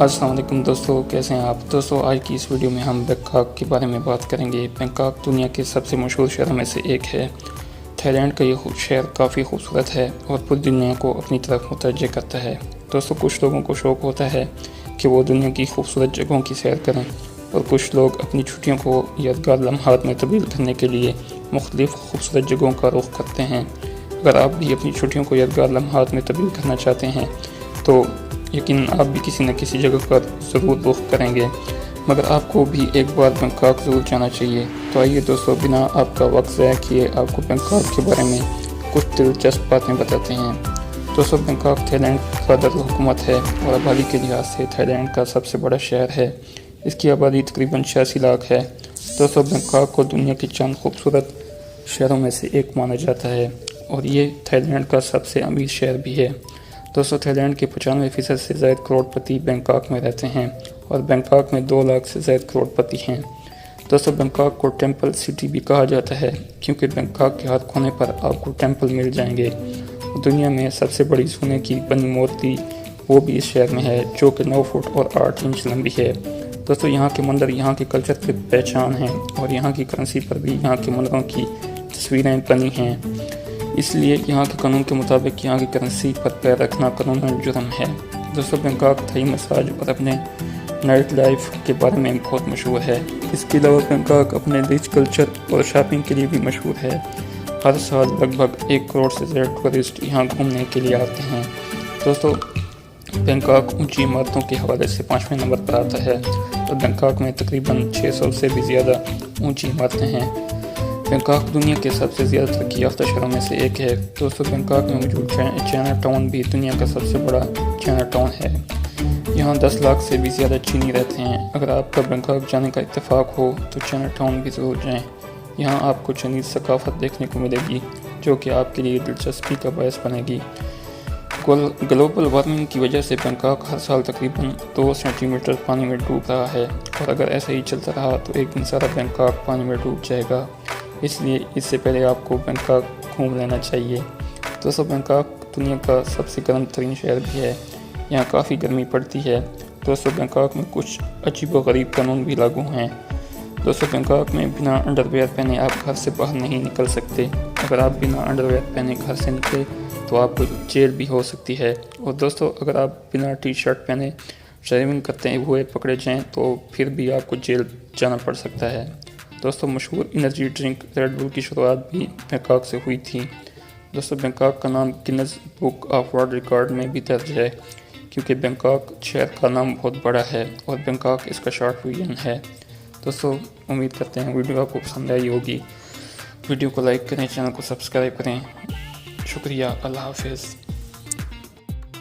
अस्सलाम वालेकुम दोस्तों, कैसे हैं आप। दोस्तों आज की इस वीडियो में हम बैंकॉक के बारे में बात करेंगे। बैंकॉक दुनिया के सबसे मशहूर शहरों में से एक है। थाईलैंड का ये शहर काफ़ी खूबसूरत है और पूरी दुनिया को अपनी तरफ मुतवज्जह करता है। दोस्तों कुछ लोगों को शौक़ होता है कि वो दुनिया की खूबसूरत जगहों की सैर करें और कुछ लोग अपनी छुट्टियों को यादगार लम्हात में तब्दील करने के लिए मुख्तलिफ़ खूबसूरत जगहों का रुख करते हैं। अगर आप भी अपनी छुट्टियों को यादगार लम्हात में तब्दील करना चाहते हैं तो यकीन आप भी किसी न किसी जगह पर ज़रूर रुख करेंगे, मगर आपको भी एक बार बैंकॉक ज़रूर जाना चाहिए। तो आइए दोस्तों, बिना आपका वक्त ज़ाया किए आपको बैंकॉक के बारे में कुछ दिलचस्प बातें बताते हैं। दोस्तों बैंकॉक थाईलैंड का दारुल-हुकूमत है और आबादी के लिहाज से थाईलैंड का सबसे बड़ा शहर है। इसकी आबादी तकरीबन 86 लाख है। दोस्तों बैंकॉक को दुनिया के चंद खूबसूरत शहरों में से एक माना जाता है और ये थाईलैंड का सबसे अमीर शहर भी है। दोस्तों थाईलैंड के 95% से ज़ायद करोड़पति बैंकॉक में रहते हैं और बैंकॉक में 2 लाख से ज़ायद करोड़पति हैं। दोस्तों बैंकॉक को टेंपल सिटी भी कहा जाता है क्योंकि बैंकॉक के हर कोने पर आपको टेंपल मिल जाएंगे। दुनिया में सबसे बड़ी सोने की बनी मूर्ति वो भी इस शहर में है, जो कि 9 फुट और 8 इंच लंबी है। दोस्तों यहाँ के मंदिर यहाँ के कल्चर की पहचान है और यहाँ की करेंसी पर भी यहाँ के मंदिरों की तस्वीरें बनी हैं, इसलिए यहाँ के कानून के मुताबिक यहाँ की करेंसी पर पैर रखना कानूनन जुर्म है। दोस्तों बैंकॉक थाई मसाज और अपने नाइट लाइफ के बारे में बहुत मशहूर है। इसके अलावा बैंकॉक अपने रिच कल्चर और शॉपिंग के लिए भी मशहूर है। हर साल लगभग 1 करोड़ से ज़्यादा टूरिस्ट यहाँ घूमने के लिए आते हैं। दोस्तों बैंकॉक ऊंची इमारतों के हवाले से 5वें नंबर पर आता है और बैंकॉक में तकरीबन 600 से भी ज़्यादा ऊंची इमारतें हैं। बैंकॉक दुनिया के सबसे ज़्यादा तरक्की याफ्ता शहरों में से एक है। दोस्तों बैंकॉक में मौजूद चाइना टाउन भी दुनिया का सबसे बड़ा चाइना टाउन है। यहाँ 10 लाख से भी ज़्यादा चीनी रहते हैं। अगर आपका बैंकॉक जाने का इत्तेफाक हो तो चाइना टाउन भी ज़रूर जाएँ। यहाँ आपको चाइनीज़ सकाफ़त देखने को मिलेगी जो कि आपके लिए दिलचस्पी का बायस बनेगी। ग्लोबल वार्मिंग की वजह से बैंकॉक हर साल तकरीबन 2 सेंटीमीटर पानी में डूब रहा है और अगर ऐसा ही चलता रहा तो एक दिन सारा बैंकॉक पानी में डूब जाएगा। इसलिए इससे पहले आपको बैंकॉक घूम लेना चाहिए। दोस्तों बैंकॉक दुनिया का सबसे गर्म तरीन शहर भी है। यहाँ काफ़ी गर्मी पड़ती है। दोस्तों बैंकॉक में कुछ अजीब व गरीब कानून भी लागू हैं। दोस्तों बैंकॉक में बिना अंडरवेयर पहने आप घर से बाहर नहीं निकल सकते। अगर आप बिना अंडरवेयर पहने घर से निकले तो आपको जेल भी हो सकती है। और दोस्तों अगर आप बिना टी शर्ट पहने ड्राइविंग करते हुए पकड़े जाएँ तो फिर भी आपको जेल जाना पड़ सकता है। दोस्तों मशहूर एनर्जी ड्रिंक रेड बुल की शुरुआत भी बैंकॉक से हुई थी। दोस्तों बैंकॉक का नाम Guinness book of world record में भी दर्ज है क्योंकि बैंकॉक शहर का नाम बहुत बड़ा है और बैंकॉक इसका शॉर्ट वर्जन है। दोस्तों उम्मीद करते हैं वीडियो आपको पसंद आई होगी। वीडियो को लाइक करें, चैनल को सब्सक्राइब करें। शुक्रिया, अल्लाह हाफिज़।